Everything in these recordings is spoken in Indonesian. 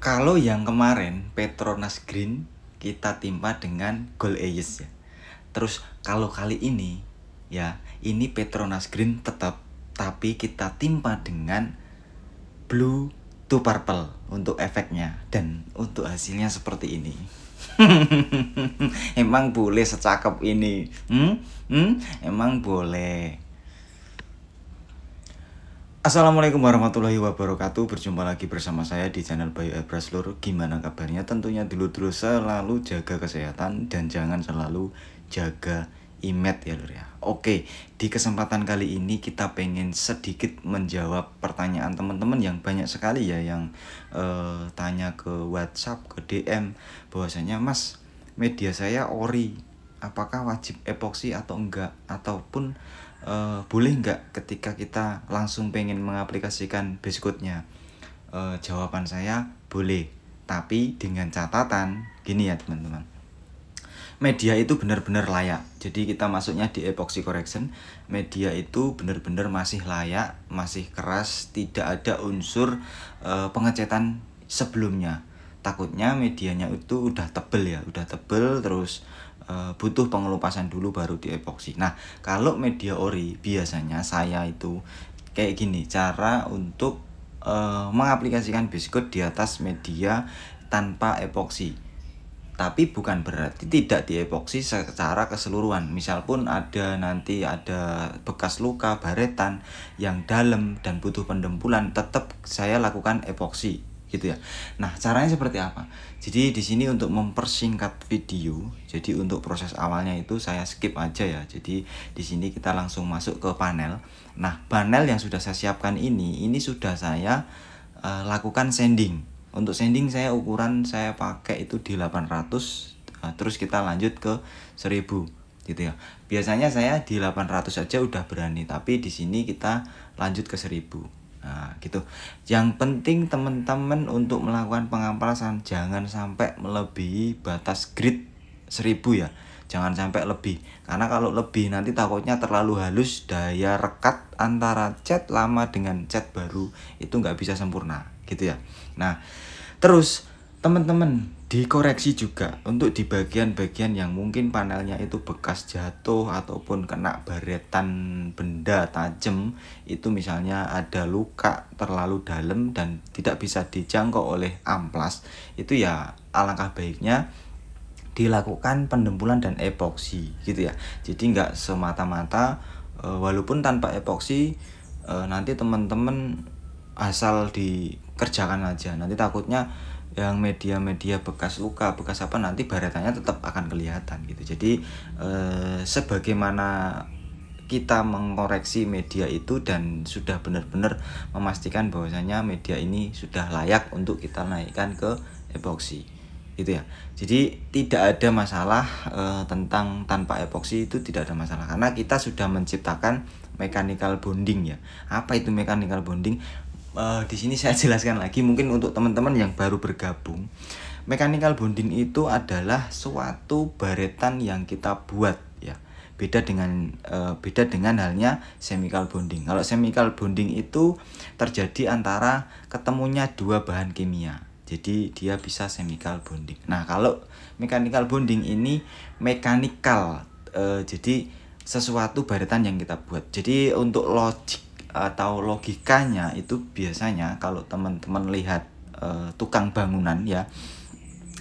Kalau yang kemarin Petronas Green kita timpa dengan Gold Aegis ya. Terus kalau kali ini ya, ini Petronas Green tetap, tapi kita timpa dengan Blue to Purple untuk efeknya, dan untuk hasilnya seperti ini. Emang boleh secakep ini? Emang boleh. Assalamualaikum warahmatullahi wabarakatuh. Berjumpa lagi bersama saya di channel Bayu Abraslur. Gimana kabarnya? Tentunya dulu selalu jaga kesehatan dan jangan selalu jaga image ya lur ya. Oke, di kesempatan kali ini kita pengen sedikit menjawab pertanyaan teman-teman yang banyak sekali ya, yang tanya ke WhatsApp, ke DM bahwasanya Mas, media saya ori, apakah wajib epoksi atau enggak, ataupun boleh nggak ketika kita langsung pengen mengaplikasikan Basecoat-nya? Jawaban saya boleh, tapi dengan catatan gini ya teman-teman, media itu benar-benar layak. Jadi kita masuknya di epoxy correction, media itu benar-benar masih layak, masih keras, tidak ada unsur pengecetan sebelumnya. Takutnya medianya itu udah tebel ya, udah tebel terus butuh pengelupasan dulu baru di epoxy. Nah, kalau media ori biasanya saya itu kayak gini cara untuk mengaplikasikan Basecoat di atas media tanpa epoxy. Tapi bukan berarti tidak diepoksi secara keseluruhan. Misal pun nanti ada bekas luka, baretan yang dalam dan butuh pendempulan, tetap saya lakukan epoksi gitu ya. Nah, caranya seperti apa? Jadi di sini untuk mempersingkat video, jadi untuk proses awalnya itu saya skip aja ya. Jadi di sini kita langsung masuk ke panel. Nah, panel yang sudah saya siapkan ini sudah saya lakukan sanding. Untuk sanding saya ukuran saya pakai itu di 800, terus kita lanjut ke 1000 gitu ya. Biasanya saya di 800 saja udah berani, tapi di sini kita lanjut ke 1000. Nah, gitu. Yang penting teman-teman untuk melakukan pengamplasan jangan sampai melebihi batas grid 1000 ya. Jangan sampai lebih. Karena kalau lebih nanti takutnya terlalu halus, daya rekat antara cat lama dengan cat baru itu nggak bisa sempurna gitu ya. Nah, terus teman-teman dikoreksi juga untuk di bagian-bagian yang mungkin panelnya itu bekas jatuh ataupun kena baretan benda tajam, itu misalnya ada luka terlalu dalam dan tidak bisa dijangkau oleh amplas, itu ya alangkah baiknya dilakukan pendempulan dan epoksi gitu ya. Jadi nggak semata-mata walaupun tanpa epoksi nanti teman-teman asal dikerjakan aja, nanti takutnya yang media-media bekas luka, bekas apa, nanti baretannya tetap akan kelihatan gitu. Jadi sebagaimana kita mengkoreksi media itu dan sudah benar-benar memastikan bahwasanya media ini sudah layak untuk kita naikkan ke epoksi gitu ya. Jadi tidak ada masalah tentang tanpa epoksi, itu tidak ada masalah karena kita sudah menciptakan mechanical bonding ya. Apa itu mechanical bonding? Di sini saya jelaskan lagi mungkin untuk teman-teman yang baru bergabung. Mechanical bonding itu adalah suatu baretan yang kita buat ya. Beda dengan halnya chemical bonding. Kalau chemical bonding itu terjadi antara ketemunya dua bahan kimia. Jadi dia bisa chemical bonding. Nah, kalau mechanical bonding ini mechanical, jadi sesuatu baretan yang kita buat. Jadi untuk logik atau logikanya itu biasanya kalau teman-teman lihat tukang bangunan ya,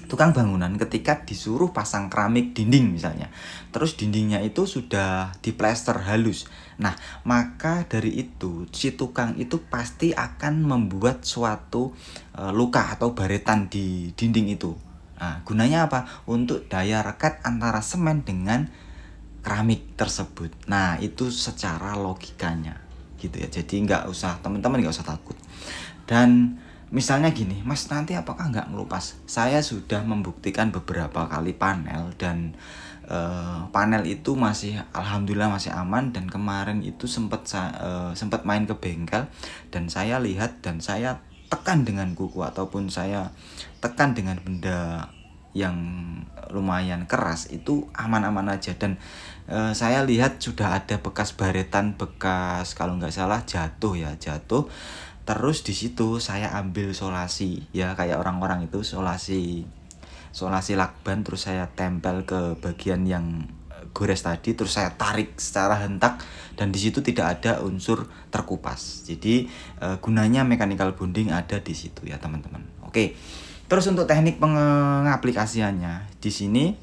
tukang bangunan ketika disuruh pasang keramik dinding misalnya, terus dindingnya itu sudah diplester halus, nah maka dari itu si tukang itu pasti akan membuat suatu luka atau baretan di dinding itu. Nah, gunanya apa? Untuk daya rekat antara semen dengan keramik tersebut. Nah, itu secara logikanya gitu ya. Jadi teman-teman nggak usah takut. Dan misalnya gini, Mas, nanti apakah nggak ngelupas? Saya sudah membuktikan beberapa kali panel dan panel itu masih alhamdulillah masih aman. Dan kemarin itu sempat main ke bengkel dan saya lihat dan saya tekan dengan kuku ataupun saya tekan dengan benda yang lumayan keras, itu aman-aman aja. Dan saya lihat sudah ada bekas baretan, bekas kalau nggak salah jatuh Terus di situ saya ambil solasi ya, kayak orang-orang itu solasi lakban, terus saya tempel ke bagian yang gores tadi, terus saya tarik secara hentak, dan di situ tidak ada unsur terkupas. Jadi gunanya mechanical bonding ada di situ ya teman-teman. Oke. Terus untuk teknik pengaplikasiannya di sini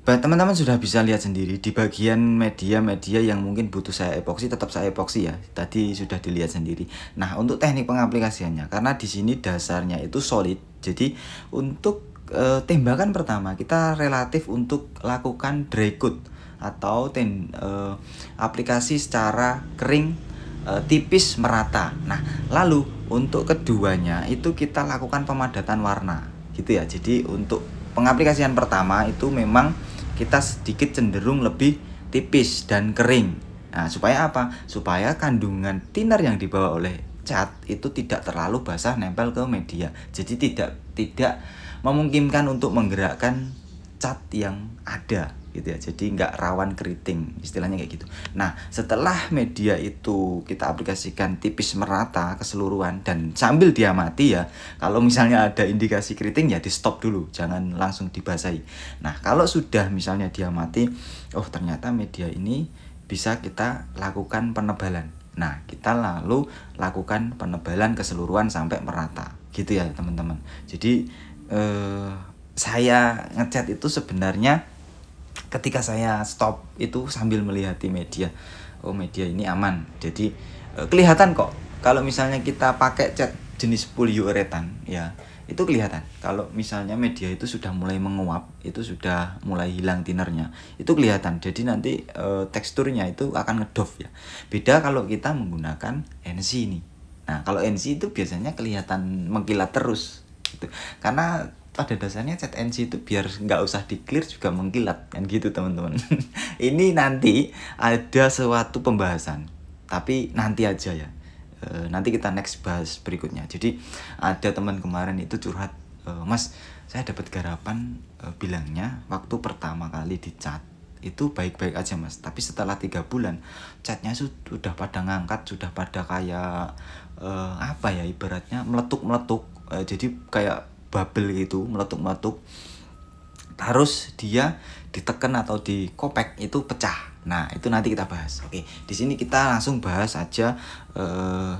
teman-teman sudah bisa lihat sendiri di bagian media-media yang mungkin butuh saya epoksi, tetap saya epoksi ya. Tadi sudah dilihat sendiri. Nah, untuk teknik pengaplikasiannya, karena di sini dasarnya itu solid. Jadi untuk tembakan pertama kita relatif untuk lakukan dry coat atau aplikasi secara kering, tipis, merata. Nah, lalu untuk keduanya itu kita lakukan pemadatan warna gitu ya. Jadi untuk pengaplikasian pertama itu memang kita sedikit cenderung lebih tipis dan kering. Nah, supaya apa? Supaya kandungan thinner yang dibawa oleh cat itu tidak terlalu basah nempel ke media. Jadi tidak memungkinkan untuk menggerakkan cat yang ada gitu ya. Jadi nggak rawan keriting, istilahnya kayak gitu. Nah, setelah media itu kita aplikasikan tipis merata keseluruhan dan sambil diamati ya, kalau misalnya ada indikasi keriting ya di stop dulu, jangan langsung dibasahi. Nah, kalau sudah misalnya diamati, oh ternyata media ini bisa kita lakukan penebalan. Nah, kita lalu lakukan penebalan keseluruhan sampai merata gitu ya teman-teman. Jadi saya ngecat itu sebenarnya ketika saya stop itu sambil melihat di media, oh media ini aman. Jadi kelihatan kok kalau misalnya kita pakai cat jenis polyuretan ya, itu kelihatan kalau misalnya media itu sudah mulai menguap, itu sudah mulai hilang thinnernya, itu kelihatan. Jadi nanti teksturnya itu akan ngedoff ya. Beda kalau kita menggunakan NC ini. Nah, kalau NC itu biasanya kelihatan mengkilat terus gitu. Karena pada dasarnya cat NC itu biar nggak usah di clear juga mengkilat kan gitu teman-teman. Ini nanti ada suatu pembahasan, tapi nanti aja ya. Nanti kita next bahas berikutnya. Jadi ada teman kemarin itu curhat, Mas, saya dapat garapan, bilangnya waktu pertama kali dicat itu baik-baik aja Mas, tapi setelah 3 bulan catnya sudah pada ngangkat, sudah pada kayak apa ya, ibaratnya meletuk-meletuk, jadi kayak bubble gitu, meletuk-meletuk, harus dia ditekan atau dikopek itu pecah. Nah, itu nanti kita bahas. Oke, di sini kita langsung bahas aja,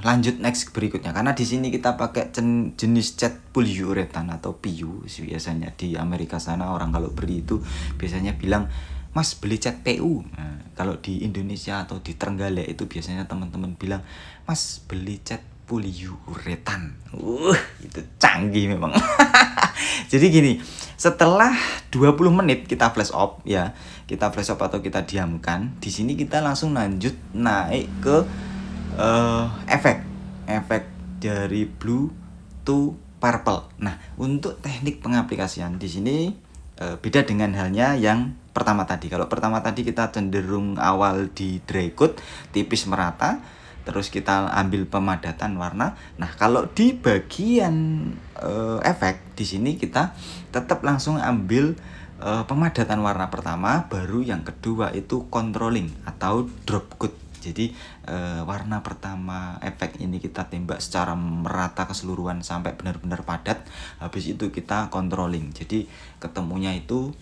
lanjut next berikutnya. Karena di sini kita pakai jenis cat polyuretan atau PU. Biasanya di Amerika sana orang kalau beli itu biasanya bilang, Mas beli cat PU. Nah, kalau di Indonesia atau di Trenggalek itu biasanya teman-teman bilang, Mas beli cat polyuretan. Itu canggih memang. Jadi gini, setelah 20 menit kita flash off ya, kita flash off atau kita diamkan, di sini kita langsung lanjut naik ke efek dari blue to purple. Nah, untuk teknik pengaplikasian di sini beda dengan halnya yang pertama tadi. Kalau pertama tadi kita cenderung awal di dry coat, tipis merata, terus kita ambil pemadatan warna. Nah, kalau di bagian efek di sini kita tetap langsung ambil pemadatan warna pertama, baru yang kedua itu controlling atau drop coat. Jadi warna pertama efek ini kita tembak secara merata keseluruhan sampai benar-benar padat. Habis itu kita controlling. Jadi ketemunya itu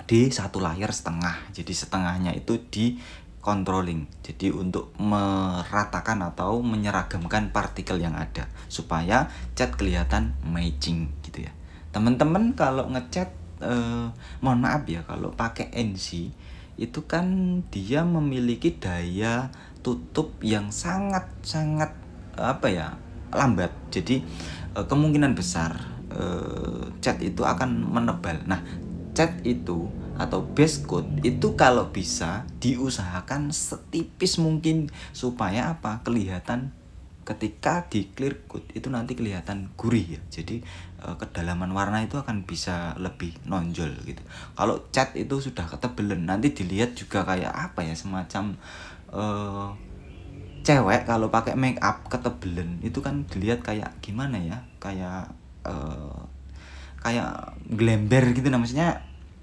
di satu layer setengah. Jadi setengahnya itu di controlling. Jadi untuk meratakan atau menyeragamkan partikel yang ada supaya cat kelihatan matching gitu ya. Teman-teman kalau ngecat mohon maaf ya, kalau pakai NC itu kan dia memiliki daya tutup yang sangat-sangat apa ya, lambat. Jadi kemungkinan besar cat itu akan menebal. Nah, cat itu atau base coat itu kalau bisa diusahakan setipis mungkin supaya apa, kelihatan ketika di clear coat itu nanti kelihatan gurih ya. Jadi kedalaman warna itu akan bisa lebih nonjol gitu. Kalau cat itu sudah ketebelan nanti dilihat juga kayak apa ya, semacam cewek kalau pakai make up ketebelan itu kan dilihat kayak gimana ya, kayak kayak glamber gitu, namanya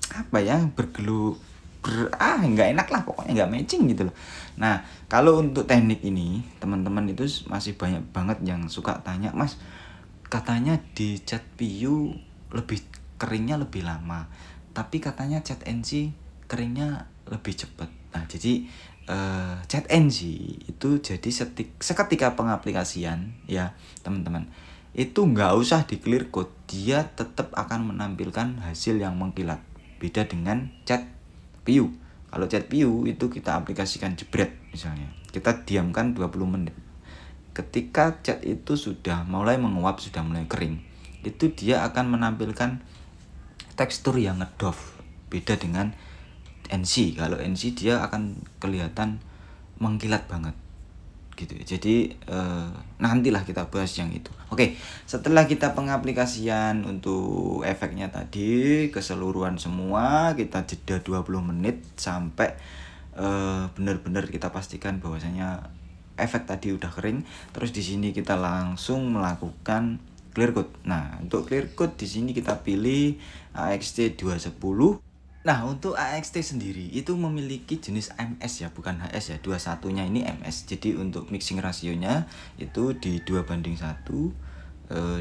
apa ya, bergelut nggak enak lah, pokoknya nggak matching gitu loh. Nah, kalau untuk teknik ini teman-teman itu masih banyak banget yang suka tanya, Mas, katanya di cat PU lebih keringnya lebih lama, tapi katanya cat NC keringnya lebih cepat. Nah, jadi cat NC itu jadi seketika pengaplikasian ya teman-teman, itu nggak usah di clear coat, dia tetap akan menampilkan hasil yang mengkilat. Beda dengan cat PU. Kalau cat PU itu kita aplikasikan jebret misalnya, kita diamkan 20 menit. Ketika cat itu sudah mulai menguap, sudah mulai kering, itu dia akan menampilkan tekstur yang ngedoff. Beda dengan NC. Kalau NC dia akan kelihatan mengkilat banget gitu. Jadi nantilah kita bahas yang itu. Oke, setelah kita pengaplikasian untuk efeknya tadi keseluruhan semua, kita jeda 20 menit sampai benar-benar kita pastikan bahwasanya efek tadi udah kering. Terus di sini kita langsung melakukan clear coat. Nah, untuk clear coat di sini kita pilih AXT 210. Nah, untuk AXT sendiri itu memiliki jenis MS ya, bukan HS ya. 21-nya ini MS. Jadi untuk mixing rasionya itu di 2:1.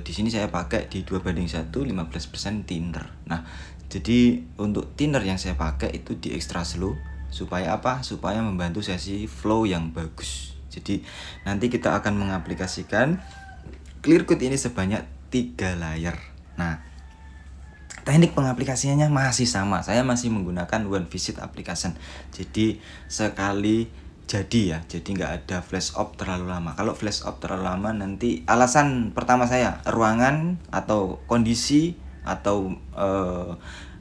Di sini saya pakai di 2:1 15% thinner. Nah, jadi untuk thinner yang saya pakai itu di extra slow. Supaya apa? Supaya membantu sesi flow yang bagus. Jadi nanti kita akan mengaplikasikan clear coat ini sebanyak 3 layer. Nah, teknik pengaplikasiannya masih sama. Saya masih menggunakan one visit application. Jadi sekali jadi ya. Jadi nggak ada flash up terlalu lama. Kalau flash up terlalu lama nanti alasan pertama saya ruangan atau kondisi atau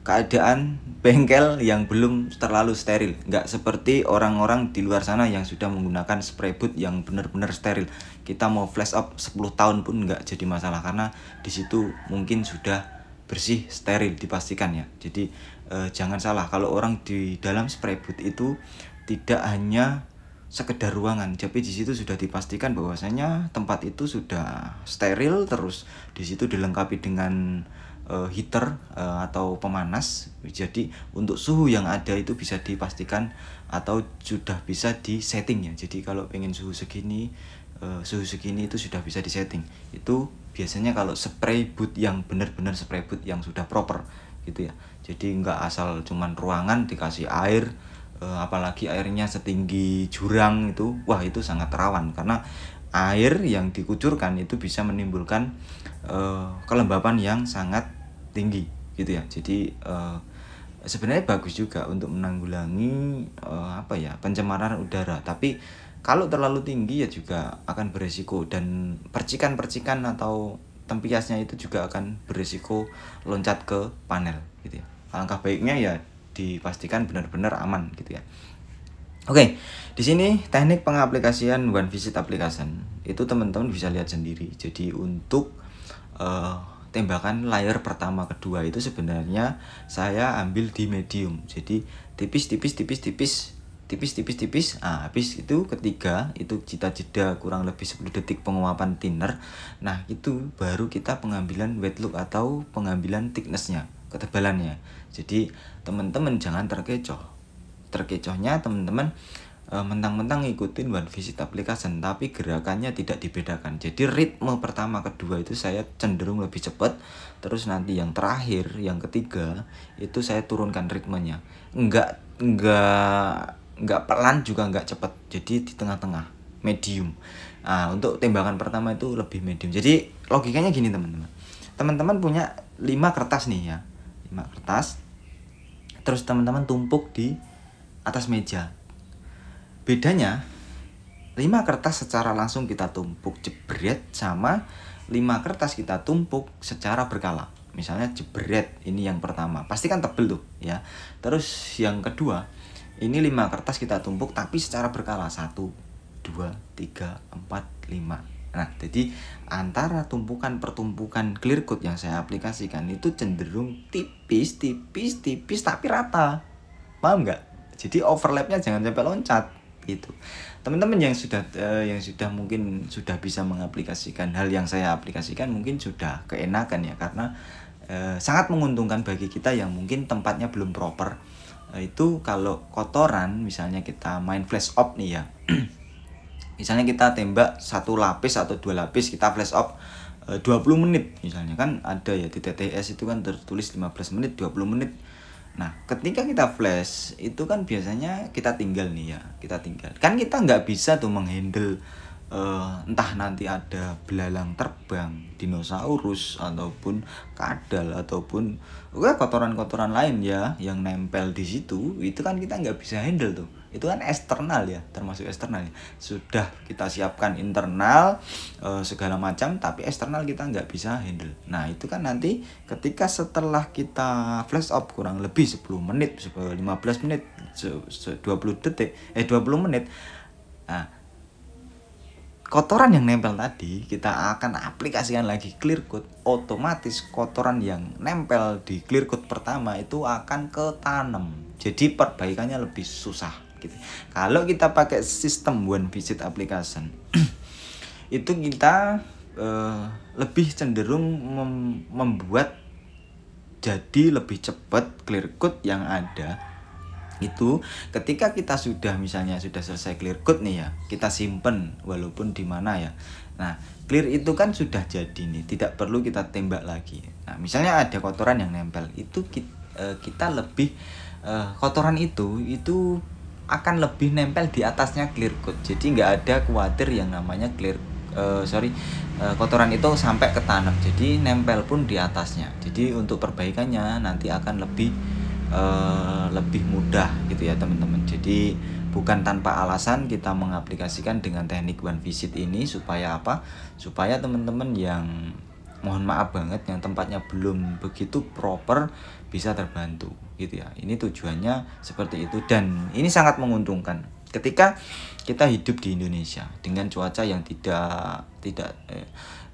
keadaan bengkel yang belum terlalu steril. Nggak seperti orang-orang di luar sana yang sudah menggunakan spray boot yang benar-benar steril. Kita mau flash up 10 tahun pun nggak jadi masalah karena di situ mungkin sudah bersih, steril dipastikan ya. Jadi jangan salah, kalau orang di dalam spray booth itu tidak hanya sekedar ruangan, tapi di situ sudah dipastikan bahwasanya tempat itu sudah steril, terus di situ dilengkapi dengan heater atau pemanas. Jadi untuk suhu yang ada itu bisa dipastikan atau sudah bisa disetting ya. Jadi kalau pengen suhu segini itu sudah bisa disetting. Itu biasanya kalau spray boot yang benar-benar spray boot yang sudah proper gitu ya. Jadi nggak asal cuman ruangan dikasih air, apalagi airnya setinggi jurang itu, wah itu sangat rawan karena air yang dikucurkan itu bisa menimbulkan kelembapan yang sangat tinggi gitu ya. Jadi sebenarnya bagus juga untuk menanggulangi pencemaran udara, tapi kalau terlalu tinggi ya juga akan beresiko, dan percikan-percikan atau tempiasnya itu juga akan beresiko loncat ke panel gitu ya. Alangkah baiknya ya dipastikan benar-benar aman gitu ya. Oke, di sini teknik pengaplikasian one visit application itu teman-teman bisa lihat sendiri. Jadi untuk tembakan layer pertama kedua itu sebenarnya saya ambil di medium. Jadi tipis. Nah, habis itu ketiga itu kita jeda kurang lebih 10 detik penguapan thinner. Nah, itu baru kita pengambilan wet look atau pengambilan thicknessnya, ketebalannya. Jadi teman-teman jangan terkecoh. Terkecohnya teman-teman mentang-mentang ngikutin one visit application tapi gerakannya tidak dibedakan. Jadi ritme pertama kedua itu saya cenderung lebih cepat, terus nanti yang terakhir yang ketiga itu saya turunkan ritmenya. Enggak pelan juga enggak cepat, jadi di tengah-tengah, medium. Nah, untuk tembakan pertama itu lebih medium. Jadi logikanya gini teman-teman. Teman-teman punya 5 kertas nih ya. 5 kertas. Terus teman-teman tumpuk di atas meja. Bedanya 5 kertas secara langsung kita tumpuk jebret sama 5 kertas kita tumpuk secara berkala. Misalnya jebret ini yang pertama, pasti kan tebel tuh ya. Terus yang kedua ini 5 kertas kita tumpuk tapi secara berkala 1, 2, 3, 4, 5. Nah, jadi antara pertumpukan clear coat yang saya aplikasikan itu cenderung tipis tapi rata. Paham nggak? Jadi overlapnya jangan sampai loncat gitu. Teman-teman yang sudah mungkin sudah bisa mengaplikasikan hal yang saya aplikasikan mungkin sudah keenakan ya, karena sangat menguntungkan bagi kita yang mungkin tempatnya belum proper. Itu kalau kotoran, misalnya kita main flash op nih ya. Misalnya kita tembak 1 lapis atau 2 lapis, kita flash op 20 menit misalnya, kan ada ya di TTS itu kan tertulis 15 menit, 20 menit. Nah, ketika kita flash itu kan biasanya kita tinggal nih ya, kita tinggal. Kan kita nggak bisa tuh menghandle entah nanti ada belalang terbang, dinosaurus, ataupun kadal, ataupun kotoran-kotoran lain ya yang nempel di situ. Itu kan kita nggak bisa handle tuh. Itu kan eksternal ya, termasuk eksternal ya. Sudah kita siapkan internal segala macam, tapi eksternal kita nggak bisa handle. Nah, itu kan nanti ketika setelah kita flash up kurang lebih 10 menit, 15 menit, 20 detik, 20 menit. Nah, kotoran yang nempel tadi kita akan aplikasikan lagi clear coat. Otomatis kotoran yang nempel di clear coat pertama itu akan ketanam. Jadi perbaikannya lebih susah gitu. Kalau kita pakai sistem one visit application itu kita lebih cenderung membuat jadi lebih cepat clear coat yang ada. Itu ketika kita sudah misalnya sudah selesai clear coat nih ya, kita simpen walaupun di mana ya. Nah, clear itu kan sudah jadi nih, tidak perlu kita tembak lagi. Nah, misalnya ada kotoran yang nempel, itu kita lebih kotoran itu akan lebih nempel di atasnya clear coat. Jadi nggak ada khawatir yang namanya kotoran itu sampai ke tanah. Jadi nempel pun di atasnya. Jadi untuk perbaikannya nanti akan lebih mudah gitu ya teman-teman. Jadi bukan tanpa alasan kita mengaplikasikan dengan teknik one visit ini, supaya apa? Supaya teman-teman yang mohon maaf banget yang tempatnya belum begitu proper bisa terbantu gitu ya. Ini tujuannya seperti itu, dan ini sangat menguntungkan ketika kita hidup di Indonesia dengan cuaca yang tidak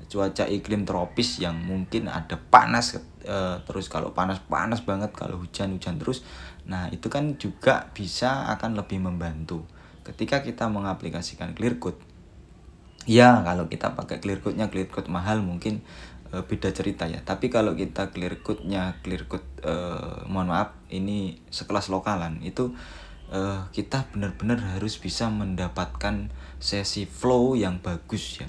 cuaca iklim tropis yang mungkin ada panas terus, kalau panas banget, kalau hujan terus. Nah, itu kan juga bisa akan lebih membantu ketika kita mengaplikasikan clear coat. Ya, kalau kita pakai clear coat mahal mungkin beda cerita ya. Tapi kalau kita clear coat mohon maaf ini sekelas lokalan, itu kita benar-benar harus bisa mendapatkan sesi flow yang bagus ya.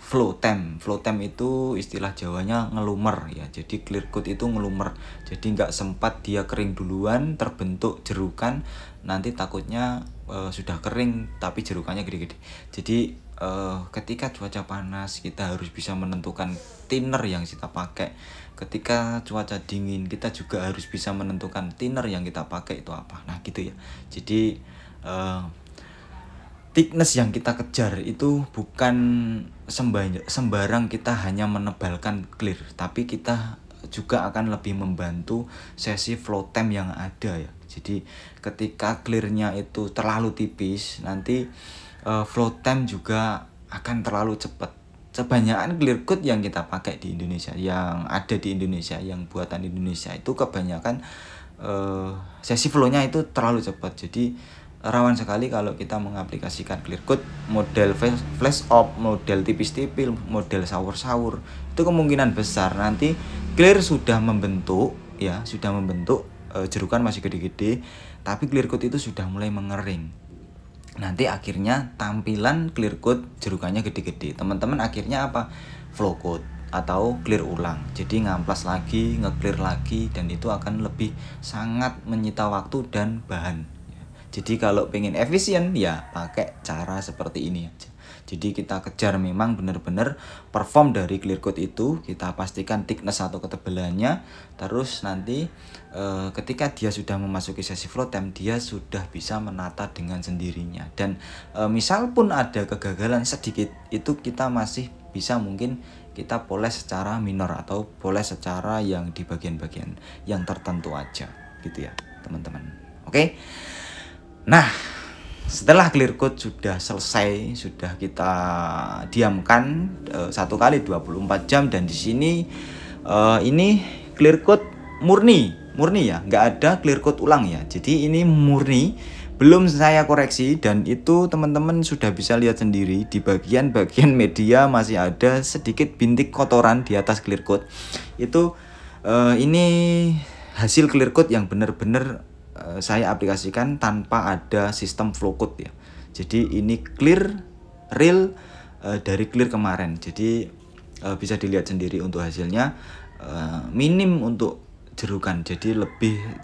Flow time itu istilah Jawanya ngelumer ya. Jadi clear coat itu ngelumer. Jadi nggak sempat dia kering duluan, terbentuk jerukan, nanti takutnya sudah kering tapi jerukannya gede-gede. Jadi ketika cuaca panas kita harus bisa menentukan thinner yang kita pakai. Ketika cuaca dingin kita juga harus bisa menentukan thinner yang kita pakai itu apa. Nah gitu ya. Jadi thickness yang kita kejar itu bukan sembarang kita hanya menebalkan clear, tapi kita juga akan lebih membantu sesi flow time yang ada ya. Jadi ketika clearnya itu terlalu tipis, nanti flow time juga akan terlalu cepat. Kebanyakan clear coat yang kita pakai di Indonesia, yang ada di Indonesia, yang buatan Indonesia itu kebanyakan sesi flow-nya itu terlalu cepat. Jadi rawan sekali kalau kita mengaplikasikan clear coat model flash up, model tipis-tipis, model saur-saur, itu kemungkinan besar nanti clear sudah membentuk jerukan masih gede-gede, tapi clear coat itu sudah mulai mengering. Nanti akhirnya tampilan clear coat jerukannya gede-gede. Teman-teman akhirnya apa? Flow coat atau clear ulang. Jadi ngamplas lagi, nge-clear lagi, dan itu akan lebih sangat menyita waktu dan bahan. Jadi kalau pengen efisien ya pakai cara seperti ini aja. Jadi kita kejar memang benar-benar perform dari clear coat itu, kita pastikan thickness atau ketebalannya. Terus nanti ketika dia sudah memasuki sesi flow time, dia sudah bisa menata dengan sendirinya. Dan misal pun ada kegagalan sedikit, itu kita masih bisa mungkin kita poles secara minor atau poles secara yang di bagian-bagian yang tertentu aja gitu ya teman-teman. Oke. Nah, setelah clear coat sudah selesai, sudah kita diamkan 1 kali 24 jam, dan di sini ini clear coat murni ya, nggak ada clear coat ulang ya. Jadi ini murni, belum saya koreksi, dan itu teman-teman sudah bisa lihat sendiri di bagian-bagian media masih ada sedikit bintik kotoran di atas clear coat. Itu ini hasil clear coat yang benar-benar saya aplikasikan tanpa ada sistem flow code ya. Jadi ini clear real dari clear kemarin. Jadi bisa dilihat sendiri untuk hasilnya, minim untuk jerukan. Jadi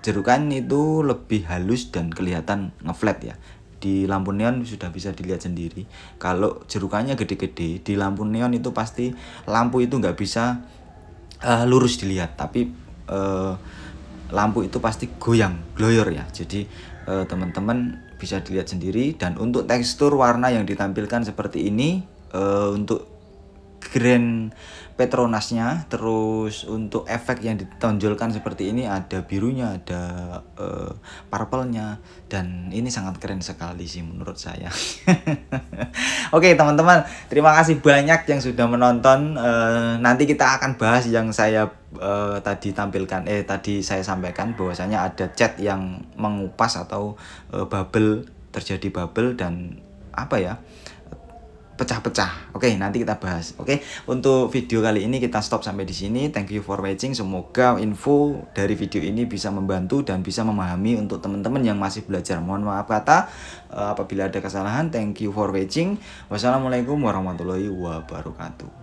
jerukan itu lebih halus dan kelihatan ngeflat ya. Di lampu neon sudah bisa dilihat sendiri. Kalau jerukannya gede-gede di lampu neon itu pasti lampu itu nggak bisa lurus dilihat, tapi lampu itu pasti goyang, gloyor ya. Jadi teman-teman bisa dilihat sendiri. Dan untuk tekstur warna yang ditampilkan seperti ini, untuk grand Petronasnya, terus untuk efek yang ditonjolkan seperti ini, ada birunya, ada purple-nya, dan ini sangat keren sekali sih menurut saya. Oke teman-teman, terima kasih banyak yang sudah menonton. Nanti kita akan bahas yang saya tadi saya sampaikan, bahwasanya ada cat yang mengupas atau terjadi bubble dan pecah-pecah. Oke, nanti kita bahas. Oke, untuk video kali ini kita stop sampai di sini. Thank you for watching. Semoga info dari video ini bisa membantu dan bisa memahami untuk teman-teman yang masih belajar. Mohon maaf kata apabila ada kesalahan. Thank you for watching. Wassalamualaikum warahmatullahi wabarakatuh.